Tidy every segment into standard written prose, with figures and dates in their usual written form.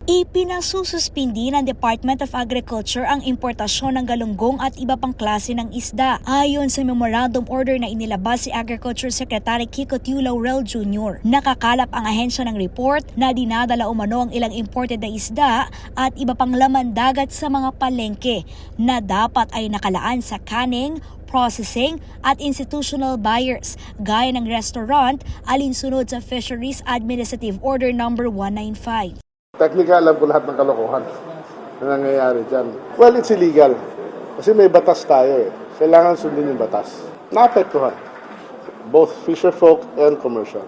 Ipinasususpindi ng Department of Agriculture ang importasyon ng galunggong at iba pang klase ng isda. Ayon sa memorandum order na inilabas si Agriculture Secretary Kiko Tiu Laurel Jr., nakakalap ang ahensya ng report na dinadala umano ang ilang imported na isda at iba pang laman dagat sa mga palengke na dapat ay nakalaan sa canning, processing at institutional buyers gaya ng restaurant alinsunod sa Fisheries Administrative Order No. 195. Technical, alam ko lahat ng kalokohan na nangyayari dyan. Well, it's illegal. Kasi may batas tayo eh. Kailangan sundin yung batas. Naapektuhan. Both fisherfolk and commercial.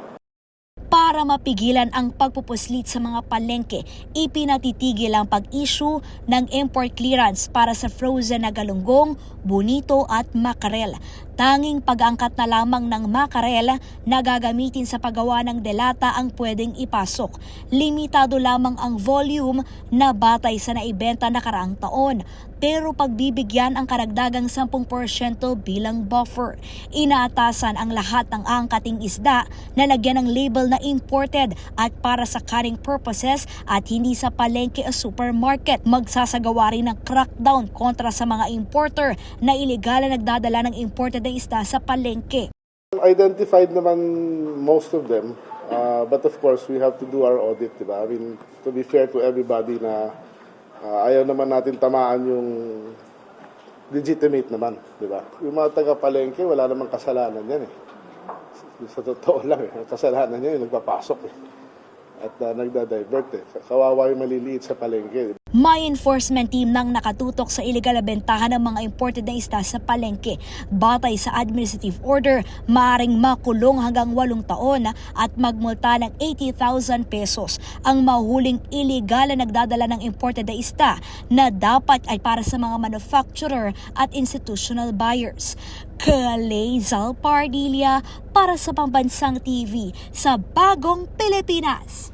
Para mapigilan ang pagpupuslit sa mga palengke, ipinatitigil ang pag-issue ng import clearance para sa frozen na galunggong, bonito at makarel. Tanging pag-angkat na lamang ng makarel na gagamitin sa paggawa ng delata ang pwedeng ipasok. Limitado lamang ang volume na batay sa naibenta nakaraang taon. Pero pagbibigyan ang karagdagang 10% bilang buffer. Inaatasan ang lahat ng angkating isda na lagyan ng label na imported at para sa canning purposes at hindi sa palengke o supermarket. Magsasagawa rin ng crackdown kontra sa mga importer na iligal na nagdadala ng imported na isda sa palengke. Identified naman most of them, but of course we have to do our audit, diba? I mean, to be fair to everybody na ayaw naman natin tamaan yung legitimate naman, diba? Yung mga taga-palengke, wala namang kasalanan yan eh. Sa totoo lang eh, kasalanan niya yung nagpapasok eh. At nagda-divert eh. Kawawa yung maliliit sa palengke. May enforcement team nang nakatutok sa illegal na bentahan ng mga imported na isda sa palengke. Batay sa administrative order, maaaring makulong hanggang 8 taon at magmulta ng 80,000 pesos ang mahuhuling illegal na nagdadala ng imported na isda na dapat ay para sa mga manufacturer at institutional buyers. Kalay Zalpardilla para sa Pambansang TV sa Bagong Pilipinas.